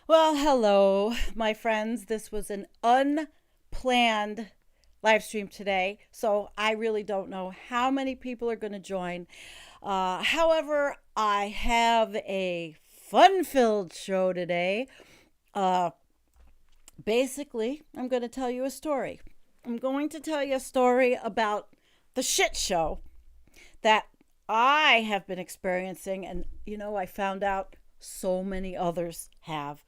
Well, hello, my friends. This was an unplanned live stream today, so I really don't know how many people are going to join. However, I have a fun filled show today. Uh, Basically, I'm going to tell you a story. I'm going to tell you a story about the shit show that I have been experiencing, and I found out so many others have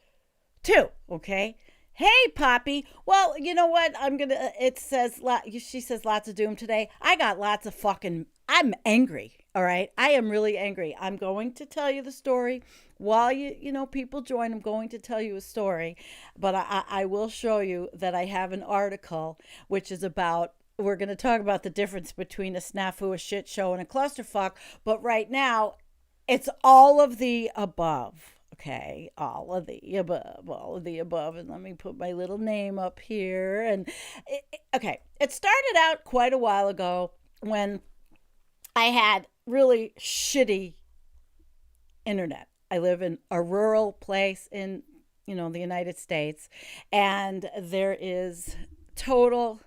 too. Okay. Hey, Poppy. Well, you know what? It says, she says lots of doom today. I got lots of I'm angry. All right. I am really angry. I'm going to tell you the story while people join. I'm going to tell you a story, but I will show you that I have an article which is about, we're going to talk about the difference between a snafu, a shit show, and a clusterfuck. But right now, it's all of the above. Okay, all of the above, all of the above. And let me put my little name up here. Okay, it started out quite a while ago when I had really shitty internet. I live in a rural place in, the United States, and there is totally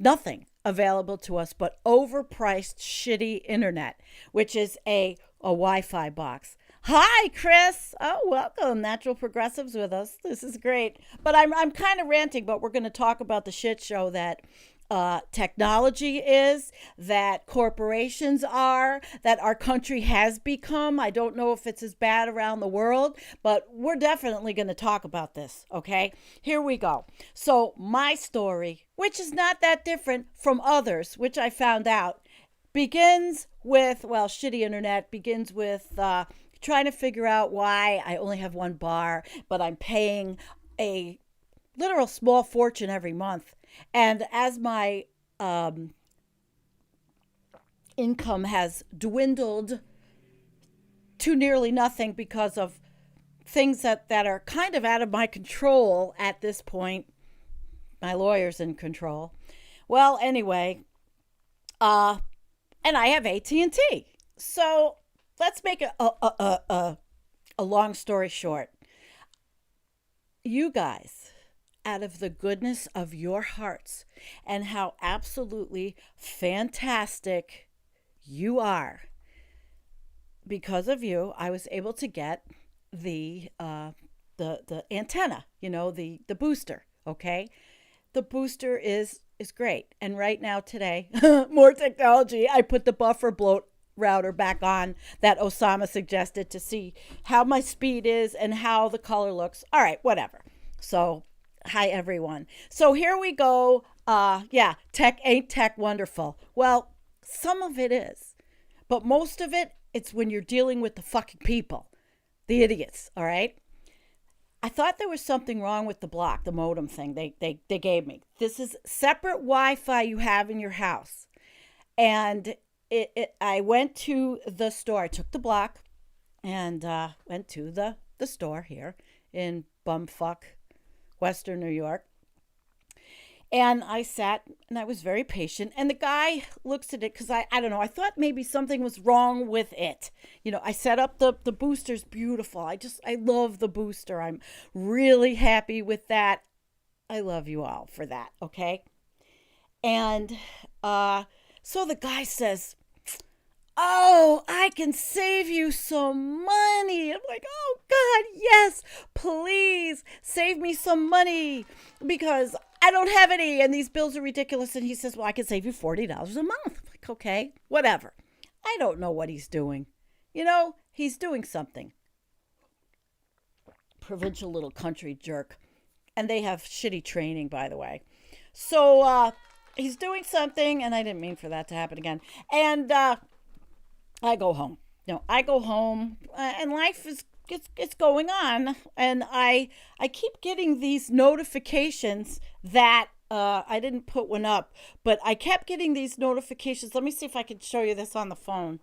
nothing available to us but overpriced shitty internet, which is a Wi-Fi box. Hi, Chris. Oh, welcome. Natural Progressives with us. This is great. But I'm kind of ranting, but we're going to talk about the shit show that technology is, that corporations are, that our country has become. I don't know if it's as bad around the world, but we're definitely going to talk about this, okay? Here we go. So my story, which is not that different from others, which I found out, begins with, shitty internet, begins with trying to figure out why I only have one bar, but I'm paying a literal small fortune every month. And as my income has dwindled to nearly nothing because of things that are kind of out of my control at this point, my lawyer's in control. Well, anyway, and I have AT&T. So let's make a long story short. You guys, out of the goodness of your hearts and how absolutely fantastic you are, because of you, I was able to get the antenna, the booster. Okay, the booster is great, and right now today, more technology. I put the buffer bloat router back on that Osama suggested to see how my speed is and how the color looks. All right, whatever. So, hi everyone. So here we go. Tech ain't tech wonderful. Well, some of it is, but most of it's when you're dealing with the fucking people, the idiots. All right. I thought there was something wrong with the block, the modem thing they gave me. This is separate Wi-Fi you have in your house, and I went to the store. I took the block and went to the store here in bumfuck Western New York. And I sat and I was very patient. And the guy looks at it because I don't know. I thought maybe something was wrong with it. I set up the booster's beautiful. I love the booster. I'm really happy with that. I love you all for that. Okay. And so the guy says, "Oh, I can save you some money." I'm like, "Oh God, yes, please save me some money because I don't have any and these bills are ridiculous." And he says, "Well, I can save you $40 a month." I'm like, "Okay, whatever." I don't know what he's doing. He's doing something. Provincial little country jerk. And they have shitty training, by the way. So he's doing something, and I didn't mean for that to happen again. And I go home. I go home, and life is it's going on, and I keep getting these notifications that I didn't put one up, but I kept getting these notifications. Let me see if I can show you this on the phone,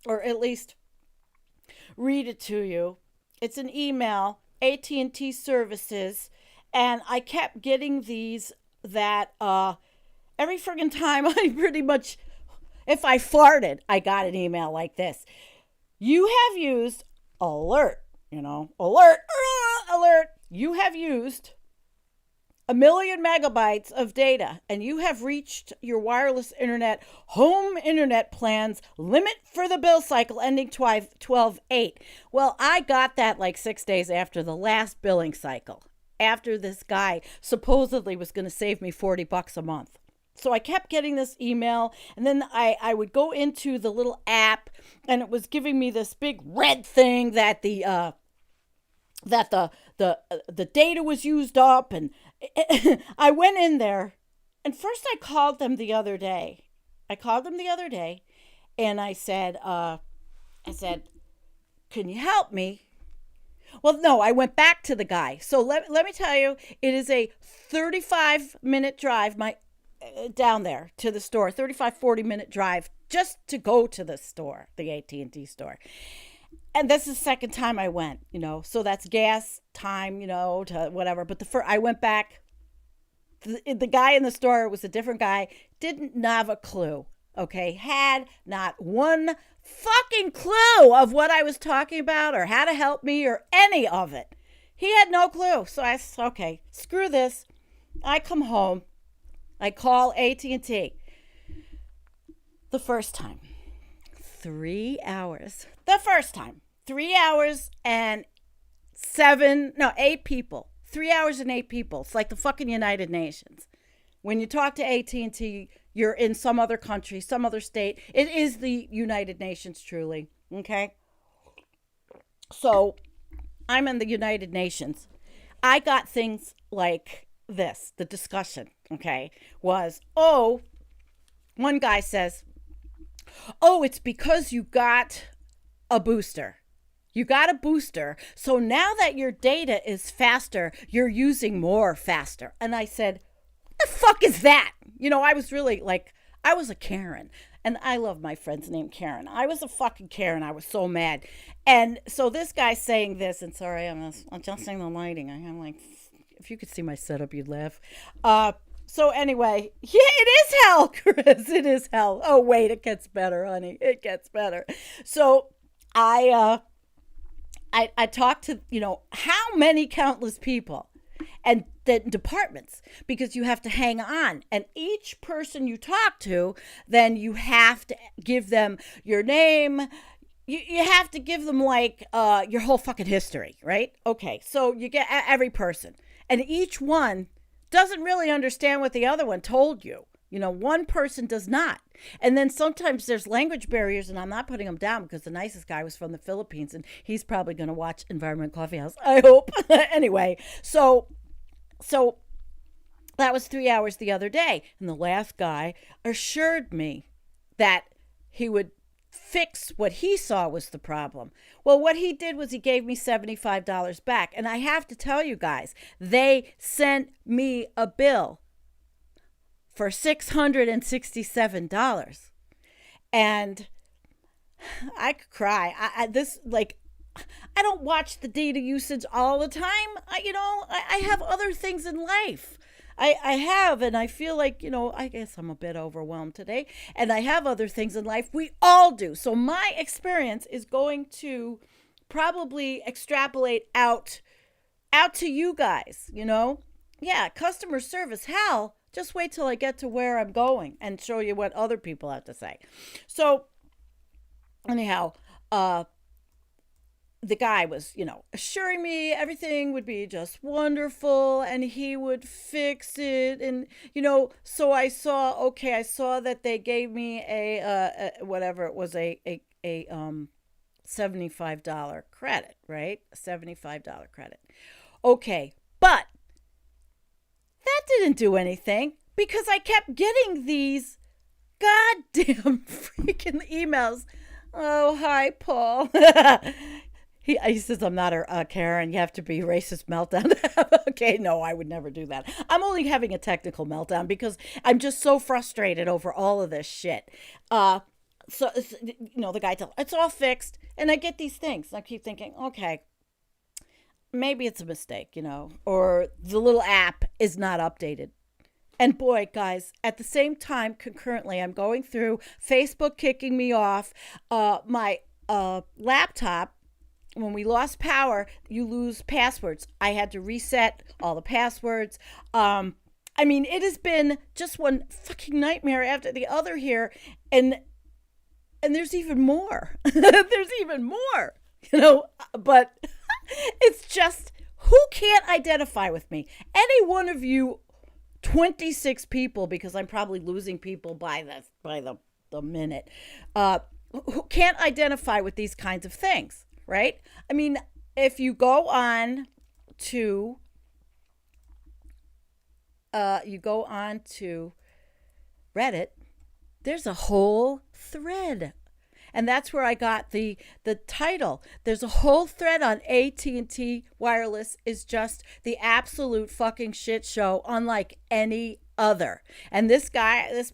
or at least read it to you. It's an email, AT&T services, and I kept getting these that every friggin' time I pretty much, if I farted, I got an email like this. You have used alert Alert, alert. You have used 1,000,000 megabytes of data and you have reached your wireless internet home internet plans limit for the bill cycle ending 12/8. Well, I got that like 6 days after the last billing cycle, after this guy supposedly was going to save me $40 a month. So I kept getting this email, and then I would go into the little app, and it was giving me this big red thing that the data was used up, and I went in there, and first I called them the other day. And I said, can you help me? Well, no, I went back to the guy. So let me tell you, it is a 35-minute drive down there to the store, 40-minute drive just to go to the store, the AT&T store. And this is the second time I went, so that's gas time, to whatever. But I went back. The guy in the store was a different guy, didn't have a clue, okay? Had not one fucking clue of what I was talking about or how to help me or any of it. He had no clue. So I said, okay, screw this. I come home. I call AT&T. The first time, 3 hours. The first time, 3 hours and 8 people. 3 hours and 8 people. It's like the fucking United Nations. When you talk to AT&T, you're in some other country, some other state. It is the United Nations, truly. Okay? So, I'm in the United Nations. I got things like this. The discussion, okay, was, one guy says, it's because you got a booster. You got a booster. So now that your data is faster, you're using more faster. And I said, what the fuck is that? I was really I was a Karen. And I love my friends named Karen. I was a fucking Karen. I was so mad. And so this guy's saying this, and sorry, I'm adjusting the lighting. I'm like, if you could see my setup, you'd laugh. So anyway, yeah, it is hell, Chris. It is hell. Oh, wait, it gets better, honey. It gets better. So I talked to, how many countless people and the departments, because you have to hang on. And each person you talk to, then you have to give them your name. You have to give them your whole fucking history, right? Okay, so you get every person. And each one doesn't really understand what the other one told you. One person does not. And then sometimes there's language barriers, and I'm not putting him down because the nicest guy was from the Philippines, and he's probably going to watch Environment Coffee House, I hope. Anyway, so that was 3 hours the other day. And the last guy assured me that he would fix what he saw was the problem. Well, what he did was he gave me $75 back. And I have to tell you guys, they sent me a bill for $667. And I could cry. I don't watch the data usage all the time. I have other things in life. I have, and I feel like, I guess I'm a bit overwhelmed today, and I have other things in life. We all do. So my experience is going to probably extrapolate out to you guys, Yeah, customer service, hell, just wait till I get to where I'm going and show you what other people have to say. So anyhow, the guy was, assuring me everything would be just wonderful and he would fix it. And, so I saw that they gave me a whatever it was, a $75 credit, right? A $75 credit. Okay. But that didn't do anything because I kept getting these goddamn freaking emails. Oh, hi, Paul. He says, I'm not a Karen. You have to be racist meltdown. Okay, no, I would never do that. I'm only having a technical meltdown because I'm just so frustrated over all of this shit. The guy tells, it's all fixed. And I get these things. And I keep thinking, okay, maybe it's a mistake, or the little app is not updated. And boy, guys, at the same time, concurrently, I'm going through Facebook kicking me off, my laptop, when we lost power, you lose passwords. I had to reset all the passwords. I mean, it has been just one fucking nightmare after the other here. And there's even more. There's even more, but it's just, who can't identify with me? Any one of you 26 people, because I'm probably losing people by the minute, who can't identify with these kinds of things, right? I mean, if you go on to Reddit, there's a whole thread. And that's where I got the title. There's a whole thread on AT&T Wireless is just the absolute fucking shit show, unlike any other. And this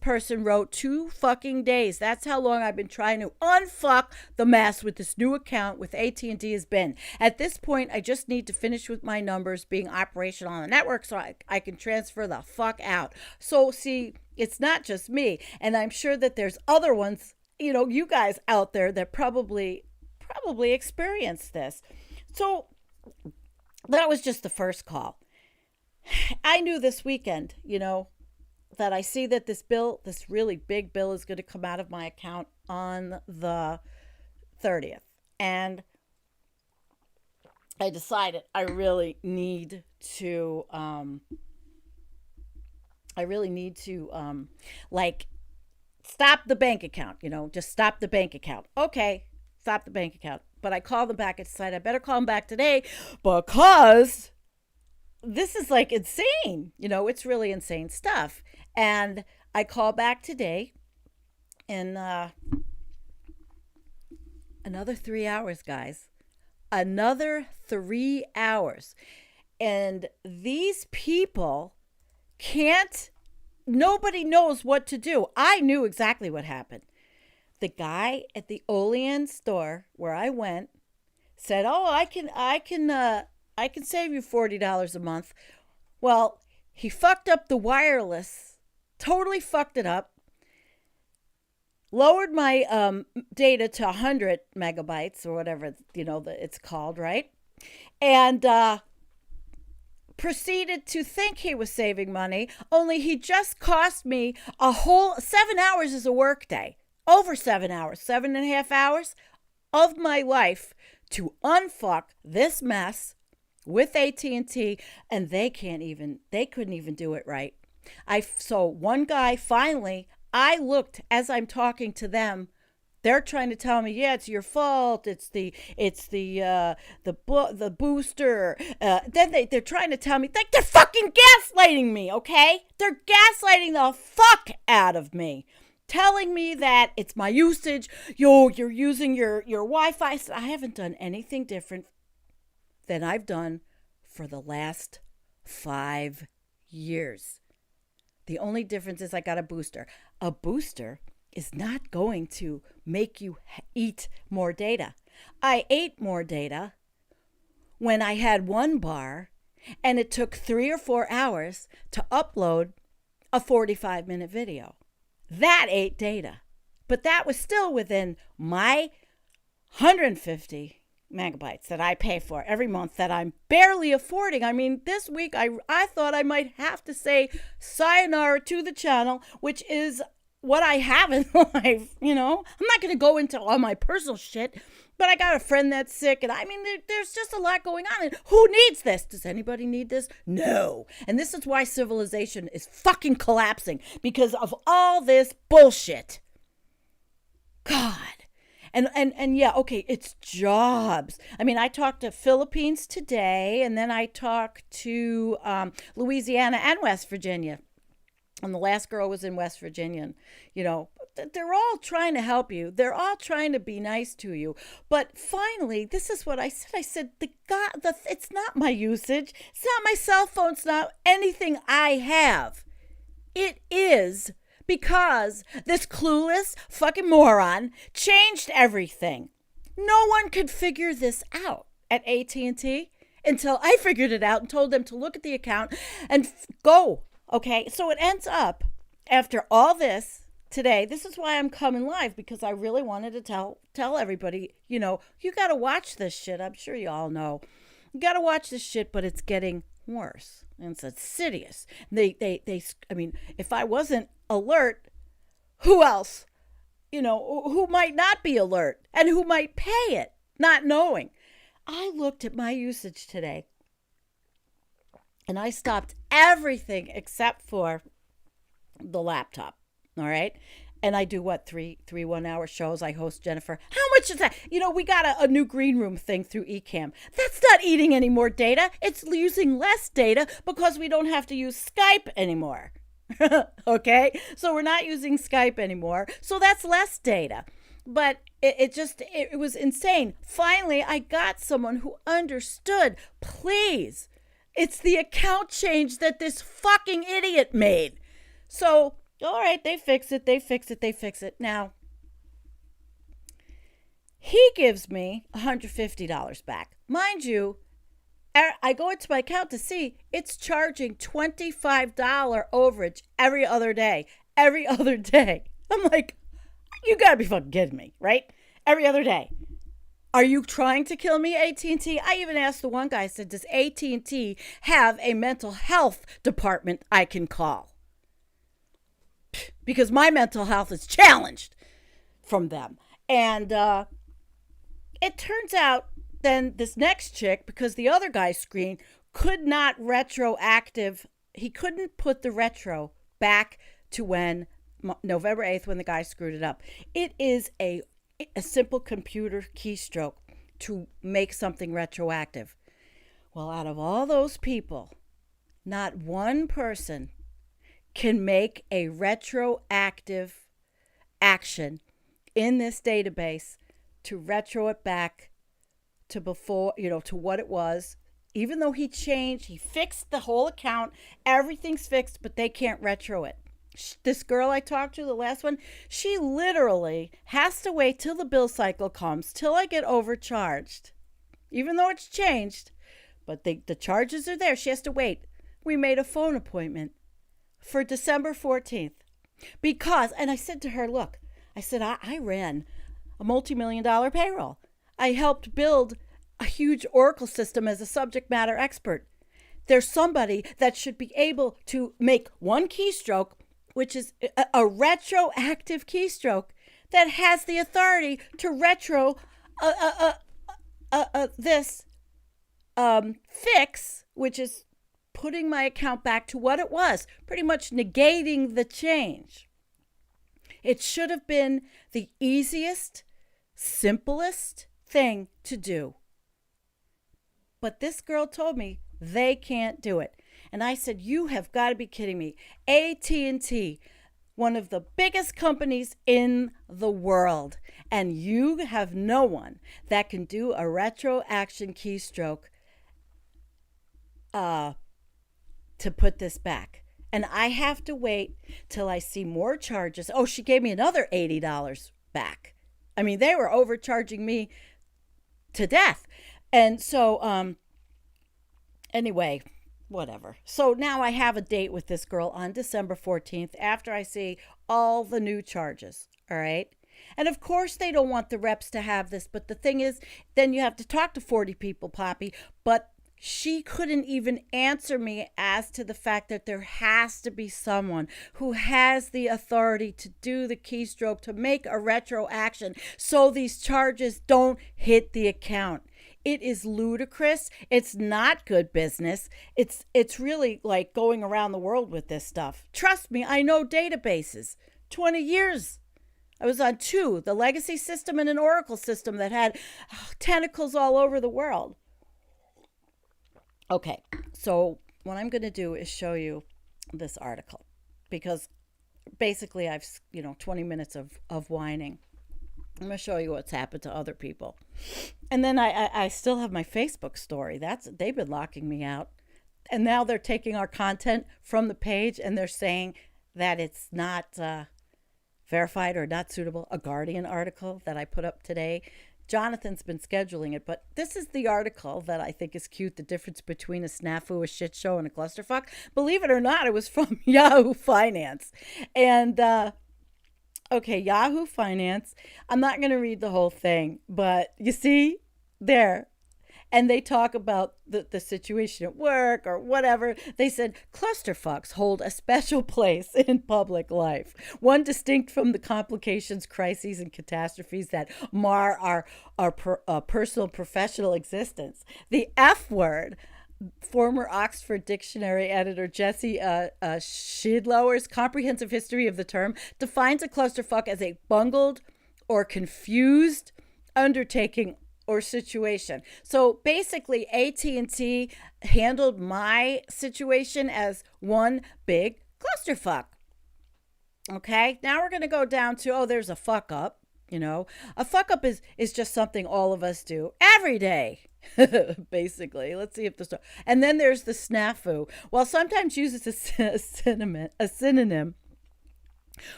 person wrote 2 fucking days. That's how long I've been trying to unfuck the mess with this new account with AT&T has been. At this point, I just need to finish with my numbers being operational on the network so I can transfer the fuck out. So see, it's not just me. And I'm sure that there's other ones, you guys out there that probably experienced this. So that was just the first call. I knew this weekend, that I see that this really big bill is going to come out of my account on the 30th. And I decided I really need to stop the bank account, just stop the bank account. Okay, stop the bank account. But I called them back and decided I better call them back today because this is like insane. It's really insane stuff. And I call back today in another 3 hours, guys. Another 3 hours. And these people nobody knows what to do. I knew exactly what happened. The guy at the Olean store where I went said, "Oh, I can save you $40 a month." Well, he fucked up the wireless, totally fucked it up, lowered my data to 100 megabytes or whatever, it's called, right? And proceeded to think he was saving money, only he just cost me a whole 7 hours is a work day. Over 7 hours, 7.5 hours of my life to unfuck this mess with AT&T, and they couldn't even do it right. So one guy finally, I looked as I'm talking to them. They're trying to tell me, yeah, it's your fault. It's the booster. Then they're trying to tell me, they're fucking gaslighting me, okay? They're gaslighting the fuck out of me, telling me that it's my usage. You're using your Wi-Fi. I haven't done anything different than I've done for the last 5 years. The only difference is I got a booster. A booster is not going to make you eat more data. I ate more data when I had 1 bar, and it took 3 or 4 hours to upload a 45-minute video. That ate data. But that was still within my 150 megabytes that I pay for every month that I'm barely affording. I mean, this week I thought I might have to say sayonara to the channel, which is what I have in life, I'm not going to go into all my personal shit, but I got a friend that's sick, and I mean, there's just a lot going on, and who needs this? Does anybody need this? No. And this is why civilization is fucking collapsing, because of all this bullshit. God. And yeah, okay, it's jobs. I mean, I talked to Philippines today, and then I talked to Louisiana and West Virginia. And the last girl was in West Virginia. They're all trying to help you. They're all trying to be nice to you. But finally, this is what I said. I said, it's not my usage. It's not my cell phone. It's not anything I have. It is because this clueless fucking moron changed everything. No one could figure this out at AT&T until I figured it out and told them to look at the account and go. Okay, so it ends up, after all this today. This is why I'm coming live, because I really wanted to tell everybody, you got to watch this shit. I'm sure you all know. You got to watch this shit, but it's getting worse. And it's insidious. I mean, if I wasn't alert, who else? Who might not be alert and who might pay it, not knowing. I looked at my usage today and I stopped everything except for the laptop. All right. And I do three 1-hour shows. I host Jennifer. How much is that? We got a new green room thing through Ecamm. That's not eating any more data. It's using less data because we don't have to use Skype anymore. Okay. So we're not using Skype anymore. So that's less data. But it was insane. Finally, I got someone who understood. Please. It's the account change that this fucking idiot made. So, all right, they fix it. Now, he gives me $150 back. Mind you, I go into my account to see it's charging $25 overage every other day. I'm like, you gotta be fucking kidding me, right? Every other day. Are you trying to kill me, AT&T? I even asked the one guy, I said, does AT&T have a mental health department I can call? Because my mental health is challenged from them. And it turns out then this next chick, because the other guy's screen could not he couldn't put the retro back to when November 8th, when the guy screwed it up. It is a simple computer keystroke to make something retroactive. Well, out of all those people, not one person can make a retroactive action in this database to retro it back to before, to what it was. Even though he fixed the whole account, everything's fixed, but they can't retro it. This girl I talked to, the last one, she literally has to wait till the bill cycle comes, till I get overcharged. Even though it's changed, but the charges are there. She has to wait. We made a phone appointment for December 14th. And I said to her, look, I ran a multi-million-dollar payroll. I helped build a huge Oracle system as a subject matter expert. There's somebody that should be able to make one keystroke, which is a retroactive keystroke, that has the authority to retro this fix, which is putting my account back to what it was, pretty much negating the change. It should have been the easiest, simplest thing to do. But this girl told me they can't do it. And I said, you have got to be kidding me. AT&T, one of the biggest companies in the world, and you have no one that can do a retroaction keystroke to put this back. And I have to wait till I see more charges. Oh, she gave me another $80 back. I mean, they were overcharging me to death. And so, anyway, whatever. So now I have a date with this girl on December 14th after I see all the new charges. All right. And of course, they don't want the reps to have this. But the thing is, then you have to talk to 40 people, Poppy. But she couldn't even answer me as to the fact that there has to be someone who has the authority to do the keystroke, to make a retro action so these charges don't hit the account. It is ludicrous. It's not good business. It's really like going around the world with this stuff. Trust me, I know databases. 20 years. I was on two, the legacy system and an Oracle system that had tentacles all over the world. Okay, so what I'm going to do is show you this article, because basically I've, 20 minutes of whining. I'm going to show you what's happened to other people. And then I still have my Facebook story. They've been locking me out. And now they're taking our content from the page and they're saying that it's not verified or not suitable. A Guardian article that I put up today. Jonathan's been scheduling it, but this is the article that I think is cute. The difference between a snafu, a shit show, and a clusterfuck. Believe it or not, it was from Yahoo Finance. And Okay, Yahoo Finance. I'm not going to read the whole thing, but you see, there. And they talk about the situation at work or whatever. They said clusterfucks hold a special place in public life, one distinct from the complications, crises, and catastrophes that mar our personal professional existence. The F word, former Oxford Dictionary editor Jesse Shidlower's comprehensive history of the term defines a clusterfuck as a bungled or confused undertaking or situation. So basically, AT&T handled my situation as one big clusterfuck. Okay, now we're going to go down to, there's a fuck up. A fuck up is just something all of us do every day. Basically, let's see if this. And then there's the snafu. While sometimes used as a synonym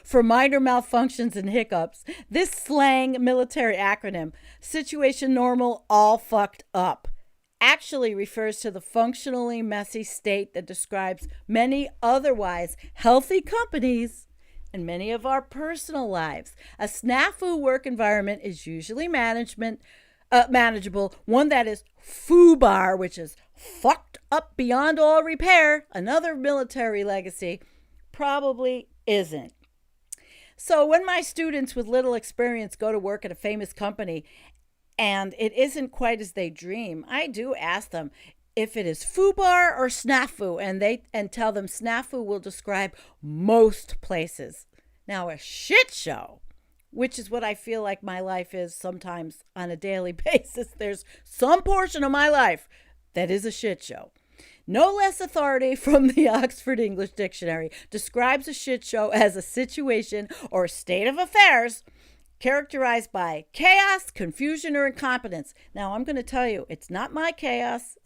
for minor malfunctions and hiccups, this slang military acronym, situation normal, all fucked up, actually refers to the functionally messy state that describes many otherwise healthy companies and many of our personal lives. A snafu work environment is usually manageable, one that is FUBAR, which is fucked up beyond all repair, another military legacy, probably isn't. So when my students with little experience go to work at a famous company and it isn't quite as they dream, I do ask them if it is FUBAR or snafu, and tell them snafu will describe most places. Now, a shit show, which is what I feel like my life is sometimes on a daily basis. There's some portion of my life that is a shit show. No less authority from the Oxford English Dictionary describes a shit show as a situation or state of affairs characterized by chaos, confusion, or incompetence. Now, I'm going to tell you, it's not my chaos,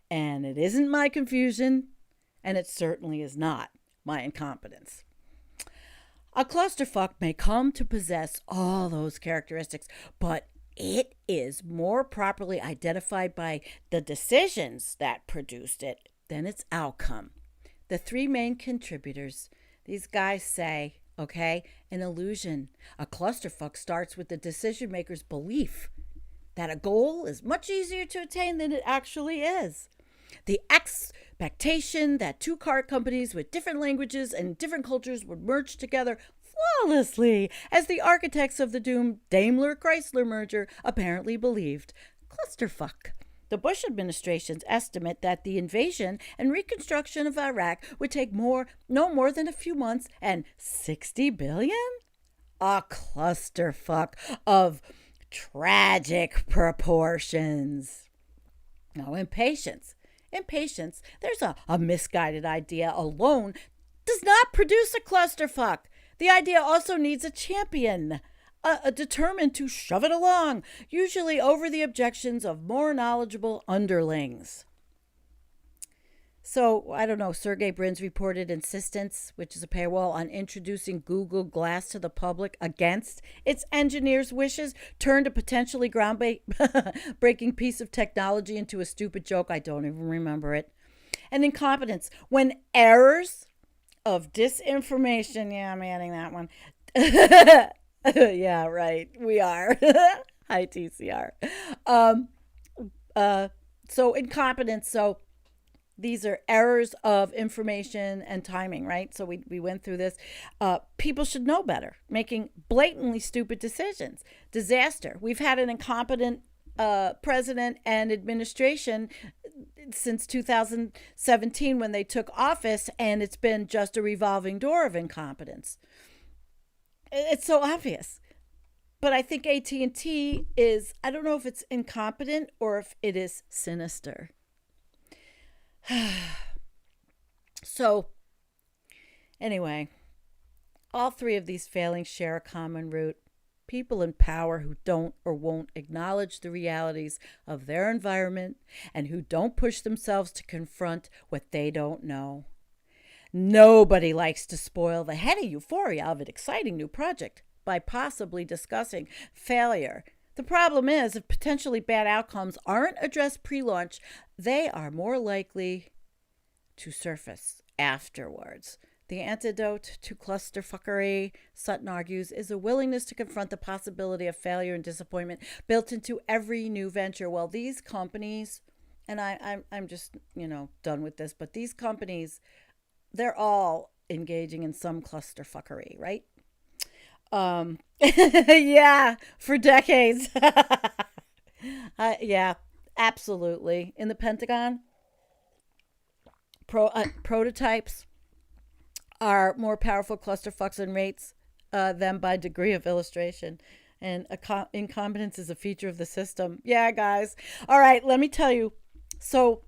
and it isn't my confusion, and it certainly is not my incompetence. A clusterfuck may come to possess all those characteristics, but it is more properly identified by the decisions that produced it than its outcome. The three main contributors, these guys say, an illusion. A clusterfuck starts with the decision maker's belief that a goal is much easier to attain than it actually is. The expectation that two car companies with different languages and different cultures would merge together flawlessly, as the architects of the doomed Daimler-Chrysler merger apparently believed. Clusterfuck. The Bush administration's estimate that the invasion and reconstruction of Iraq would take no more than a few months and $60 billion? A clusterfuck of tragic proportions. Now, impatience. There's a misguided idea alone does not produce a clusterfuck. The idea also needs a champion, determined to shove it along, usually over the objections of more knowledgeable underlings. So, I don't know, Sergey Brin's reported insistence, which is a paywall, on introducing Google Glass to the public against its engineers' wishes, turned a potentially groundbreaking piece of technology into a stupid joke. I don't even remember it. And incompetence. When errors of disinformation, I'm adding that one. Yeah, right. We are. Hi, TCR. So incompetence. So these are errors of information and timing, right? So we went through this. People should know better, making blatantly stupid decisions. Disaster. We've had an incompetent president and administration since 2017 when they took office, and it's been just a revolving door of incompetence. It's so obvious. But I think AT&T is, I don't know if it's incompetent or if it is sinister. So, anyway, all three of these failings share a common root. People in power who don't or won't acknowledge the realities of their environment and who don't push themselves to confront what they don't know. Nobody likes to spoil the heady euphoria of an exciting new project by possibly discussing failure. The problem is, if potentially bad outcomes aren't addressed pre-launch, they are more likely to surface afterwards. The antidote to clusterfuckery, Sutton argues, is a willingness to confront the possibility of failure and disappointment built into every new venture. Well, these companies, and I'm just, done with this, but these companies, they're all engaging in some clusterfuckery, right? Yeah, for decades. Yeah, absolutely. In the Pentagon, prototypes are more powerful clusterfucks and rates them by degree of illustration. And incompetence is a feature of the system. Yeah, guys. All right, let me tell you. So,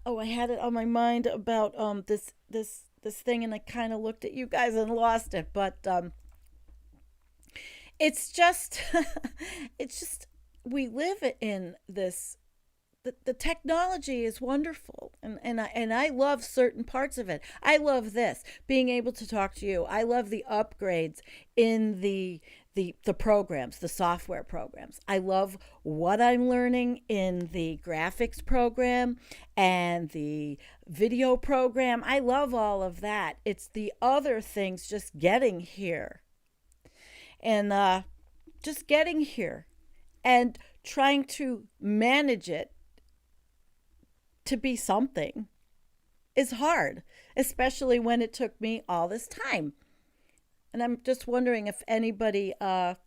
I had it on my mind about this thing, and I kind of looked at you guys and lost it. But it's just, it's just we live in this. The technology is wonderful, and I love certain parts of it. I love this, being able to talk to you. I love the upgrades in the programs, the software programs. I love what I'm learning in the graphics program and the video program. I love all of that. It's the other things just getting here, and just getting here and trying to manage it to be something is hard, especially when it took me all this time. And I'm just wondering if anybody wants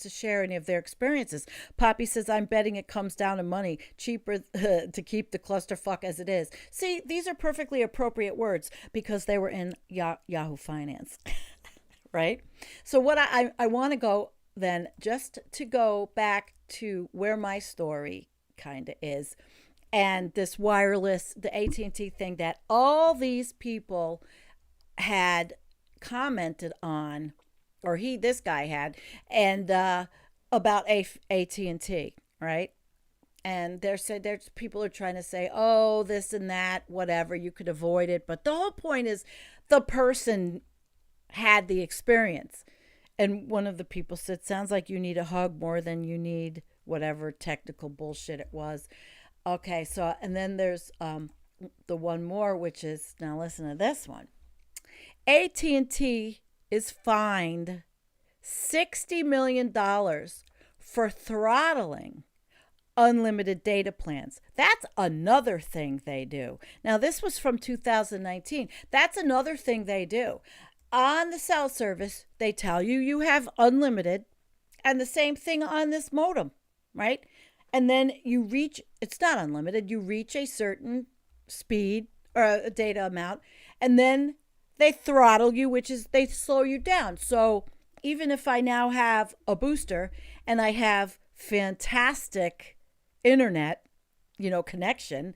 to share any of their experiences. Poppy says, I'm betting it comes down to money. Cheaper to keep the clusterfuck as it is. See, these are perfectly appropriate words because they were in Yahoo Finance, right? So what I want to go then, just to go back to where my story kind of is, and this wireless, the AT&T thing that all these people had commented on, or this guy had, and about AT&T, right? And there's people are trying to say, oh, this and that, whatever, you could avoid it. But the whole point is the person had the experience. And one of the people said, sounds like you need a hug more than you need whatever technical bullshit it was. Okay, so, and then there's the one more, which is, now listen to this one. AT&T is fined $60 million for throttling unlimited data plans. That's another thing they do. Now, this was from 2019. That's another thing they do. On the cell service, they tell you you have unlimited, and the same thing on this modem, right? And then you reach, it's not unlimited, you reach a certain speed or a data amount, and then they throttle you, which is they slow you down. So even if I now have a booster and I have fantastic internet, connection,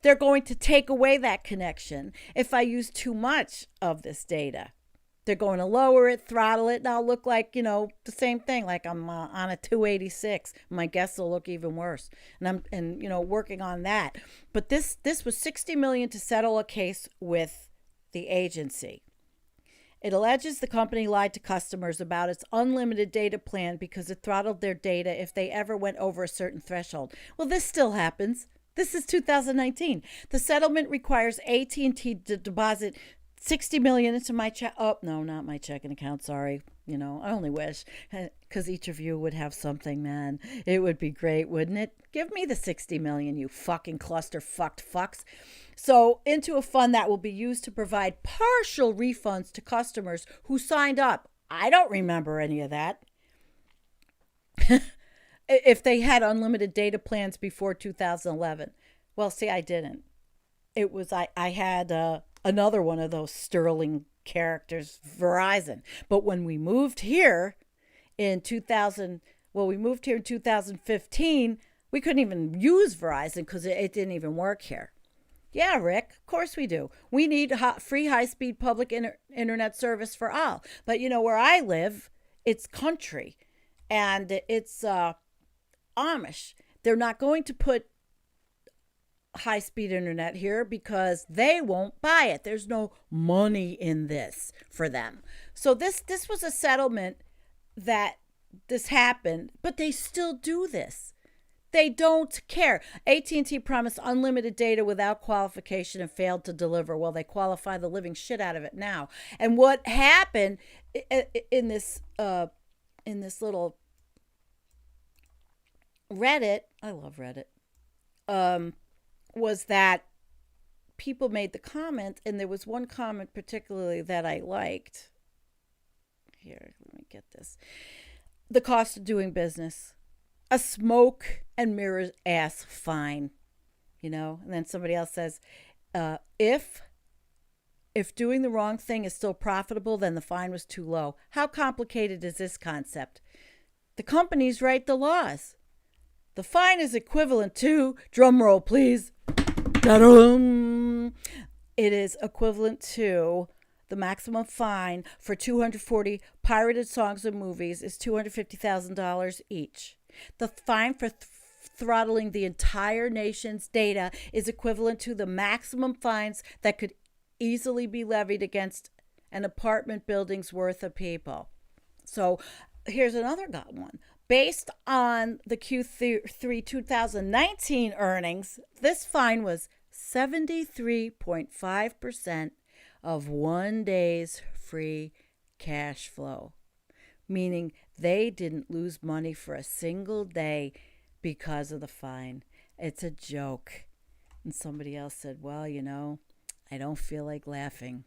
they're going to take away that connection if I use too much of this data. They're going to lower it, throttle it, and I'll look like, the same thing, like I'm on a 286. My guests will look even worse. And I'm working on that. But this was $60 million to settle a case with the agency. It alleges the company lied to customers about its unlimited data plan because it throttled their data if they ever went over a certain threshold. Well, this still happens. This is 2019. The settlement requires AT&T to deposit $60 million into my check. Oh, no, not my checking account. Sorry. I only wish, because each of you would have something, man. It would be great, wouldn't it? Give me the $60 million, you fucking cluster fucked fucks. So into a fund that will be used to provide partial refunds to customers who signed up. I don't remember any of that. If they had unlimited data plans before 2011. Well, see, I didn't. It was, I had another one of those sterling characters, Verizon. But when we moved here in 2015, we couldn't even use Verizon because it didn't even work here. Yeah, Rick, of course we do. We need free high-speed public internet service for all. But where I live, it's country and it's Amish. They're not going to put high-speed internet here because they won't buy it. There's no money in this for them. So this was a settlement that this happened, but they still do this. They don't care. AT&T promised unlimited data without qualification and failed to deliver. Well, they qualify the living shit out of it now. And what happened in this little Reddit, I love Reddit, was that people made the comment, and there was one comment particularly that I liked. Here, let me get this. The cost of doing business. A smoke and mirrors ass fine. And then somebody else says, if doing the wrong thing is still profitable, then the fine was too low. How complicated is this concept? The companies write the laws. The fine is equivalent to, drum roll please, it is equivalent to the maximum fine for 240 pirated songs and movies is $250,000 each. The fine for throttling the entire nation's data is equivalent to the maximum fines that could easily be levied against an apartment building's worth of people. So here's another one. Based on the Q3 2019 earnings, this fine was 73.5% of one day's free cash flow, meaning they didn't lose money for a single day because of the fine. It's a joke. And somebody else said, well, I don't feel like laughing.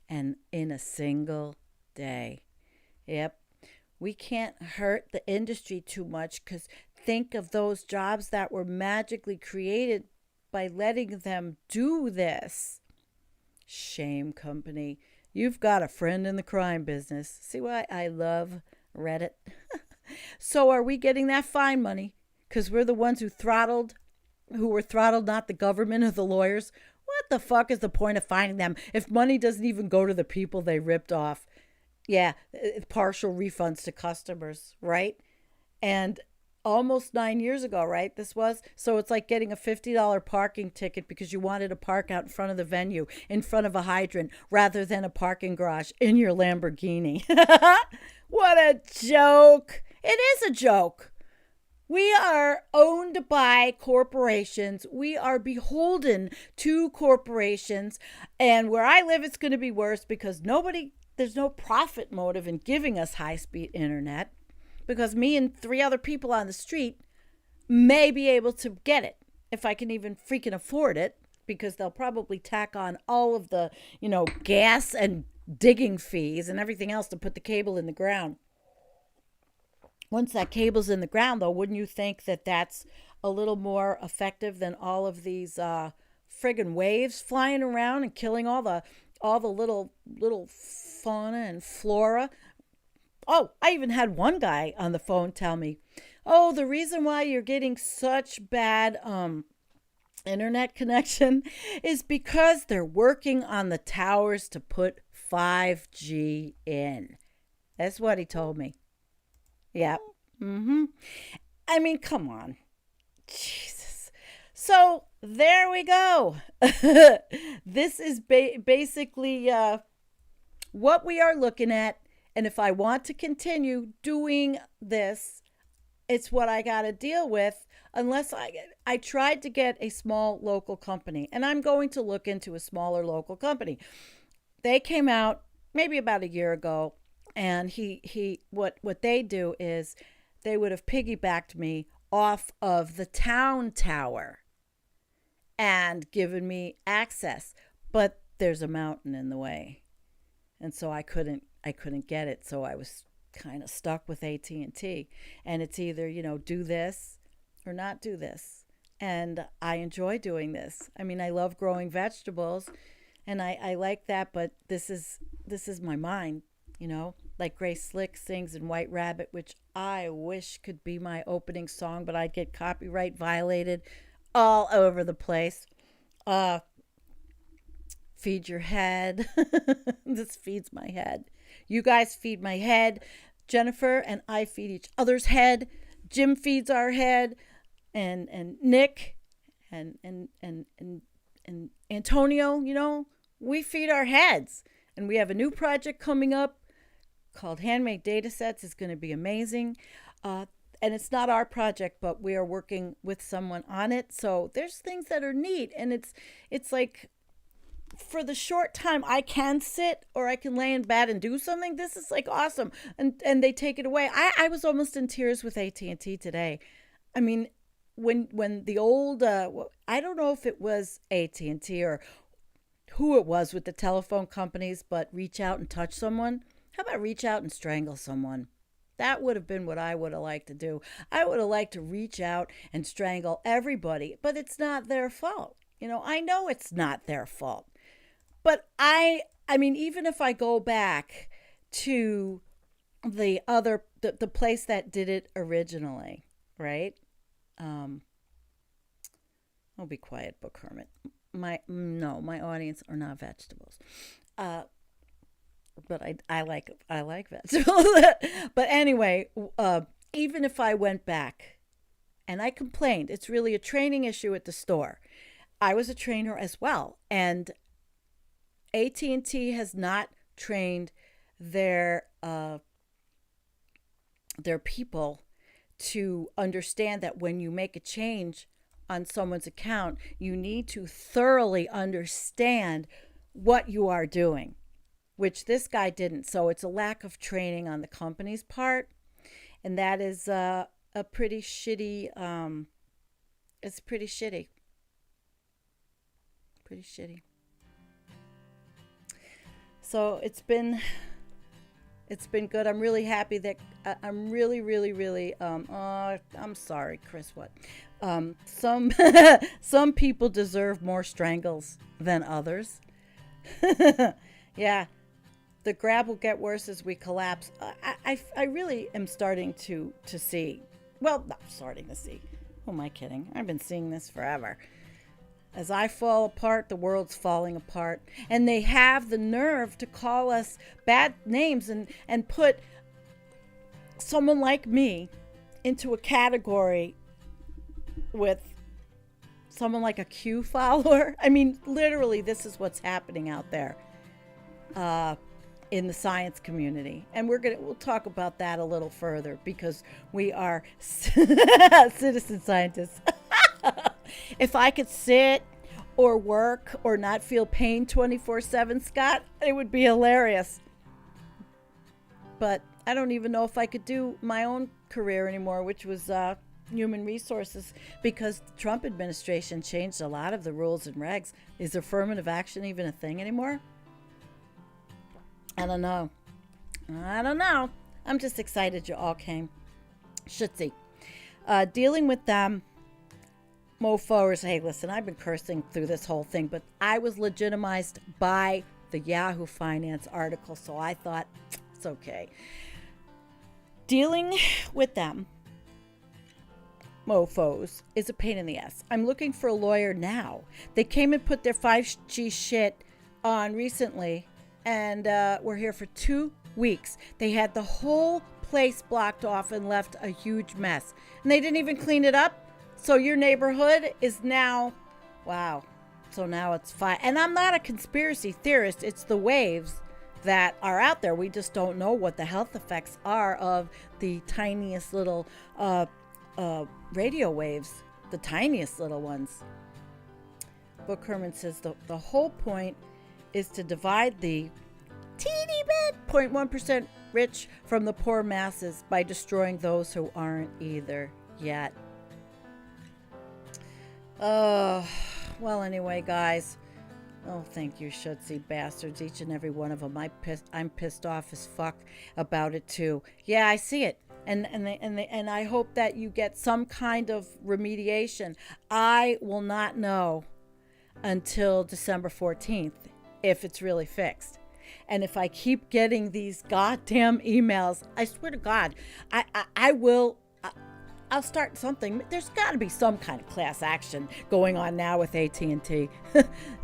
And in a single day. Yep. We can't hurt the industry too much, because think of those jobs that were magically created by letting them do this. Shame, company. You've got a friend in the crime business. See why I love Reddit? So are we getting that fine money because we're the ones who were throttled, not the government or the lawyers? What the fuck is the point of fining them if money doesn't even go to the people they ripped off? Yeah, partial refunds to customers, right? And almost 9 years ago, right? This was. So it's like getting a $50 parking ticket because you wanted to park out in front of the venue, in front of a hydrant, rather than a parking garage in your Lamborghini. What a joke. It is a joke. We are owned by corporations. We are beholden to corporations. And where I live, it's going to be worse because there's no profit motive in giving us high-speed internet, because me and 3 other people on the street may be able to get it if I can even freaking afford it, because they'll probably tack on all of the, gas and digging fees and everything else to put the cable in the ground. Once that cable's in the ground, though, wouldn't you think that that's a little more effective than all of these friggin' waves flying around and killing all the little fauna and flora? Oh, I even had one guy on the phone tell me, oh, the reason why you're getting such bad internet connection is because they're working on the towers to put 5G in. That's what he told me. Yep. Mm-hmm. I mean, come on. Jesus. So there we go. This is basically what we are looking at. And if I want to continue doing this, it's what I got to deal with, unless I tried to get a small local company. And I'm going to look into a smaller local company. They came out maybe about a year ago, and what they do is they would have piggybacked me off of the town tower and given me access. But there's a mountain in the way. And so I couldn't get it. So I was kind of stuck with AT&T. And it's either, do this or not do this. And I enjoy doing this. I mean, I love growing vegetables, and I like that, but this is my mind, like Grace Slick sings in White Rabbit, which I wish could be my opening song, but I'd get copyright violated all over the place. Feed your head. This feeds my head. You guys feed my head. Jennifer and I feed each other's head. Jim feeds our head, and Nick and Antonio, we feed our heads. And we have a new project coming up called Handmade Data Sets. It's going to be amazing. and it's not our project, but we are working with someone on it. So there's things that are neat, and it's like, for the short time I can sit or I can lay in bed and do something, this is like awesome. And they take it away. I was almost in tears with AT&T today. I mean, when the old I don't know if it was AT&T or who it was with the telephone companies, but reach out and touch someone. How about reach out and strangle someone? That would have been what I would have liked to do. I would have liked to reach out and strangle everybody, but it's not their fault. I know it's not their fault. But I mean, even if I go back to the place that did it originally, right? I'll be quiet, Book Hermit. My audience are not vegetables. But I like vegetables. But anyway, even if I went back and I complained, it's really a training issue at the store. I was a trainer as well, and AT&T has not trained their people to understand that when you make a change on someone's account, you need to thoroughly understand what you are doing, which this guy didn't. So it's a lack of training on the company's part, and that is a pretty shitty. It's pretty shitty. Pretty shitty. So it's been good. I'm really happy that I'm really I'm sorry, Chris. What? Some people deserve more strangles than others. Yeah, the grab will get worse as we collapse. I really am starting to see. Well, not starting to see. Who am I kidding? I've been seeing this forever. As I fall apart, the world's falling apart. And they have the nerve to call us bad names and put someone like me into a category with someone like a Q follower. I mean, literally, this is what's happening out there in the science community. And we'll talk about that a little further because we are citizen scientists. If I could sit or work or not feel pain 24/7, Scott, it would be hilarious. But I don't even know if I could do my own career anymore, which was human resources, because the Trump administration changed a lot of the rules and regs. Is affirmative action even a thing anymore? I don't know. I'm just excited you all came. Should see. Dealing with them mofos. Hey, listen, I've been cursing through this whole thing, but I was legitimized by the Yahoo Finance article, so I thought it's okay. Dealing with them mofos is a pain in the ass. I'm looking for a lawyer now. They came and put their 5G shit on recently, and we're here for 2 weeks. They had the whole place blocked off and left a huge mess, and they didn't even clean it up. So your neighborhood is now, wow. So now it's fine. And I'm not a conspiracy theorist. It's the waves that are out there. We just don't know what the health effects are of the tiniest little radio waves, the tiniest little ones. Book Herman says the whole point is to divide the teeny bit 0.1% rich from the poor masses by destroying those who aren't either yet. Well, anyway, guys. Oh, thank you, Schutzy bastards, each and every one of them. I'm pissed off as fuck about it too. Yeah, I see it, and I hope that you get some kind of remediation. I will not know until December 14th if it's really fixed. And if I keep getting these goddamn emails, I swear to God, I will. I'll start something. There's got to be some kind of class action going on now with AT&T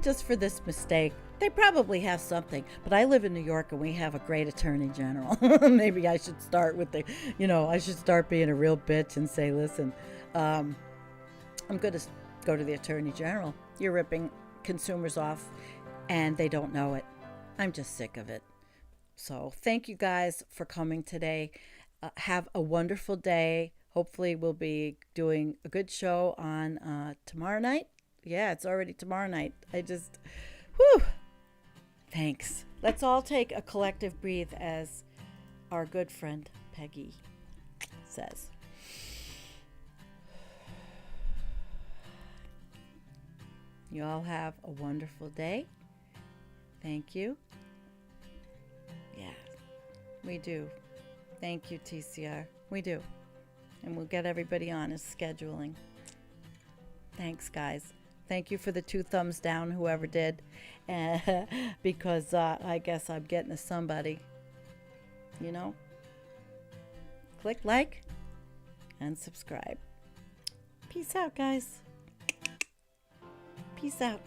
just for this mistake. They probably have something, but I live in New York and we have a great attorney general. Maybe I should start with I should start being a real bitch and say, listen, I'm going to go to the attorney general. You're ripping consumers off and they don't know it. I'm just sick of it. So thank you guys for coming today. Have a wonderful day. hopefully we'll be doing a good show on tomorrow night. Yeah, it's already tomorrow night. Whew. Thanks. Let's all take a collective breathe, as our good friend Peggy says. You all have a wonderful day. Thank you. Yeah, we do. Thank you, TCR. We do. And we'll get everybody on as scheduling. Thanks, guys. Thank you for the 2 thumbs down, whoever did. Because I guess I'm getting to somebody. You know? Click like and subscribe. Peace out, guys. Peace out.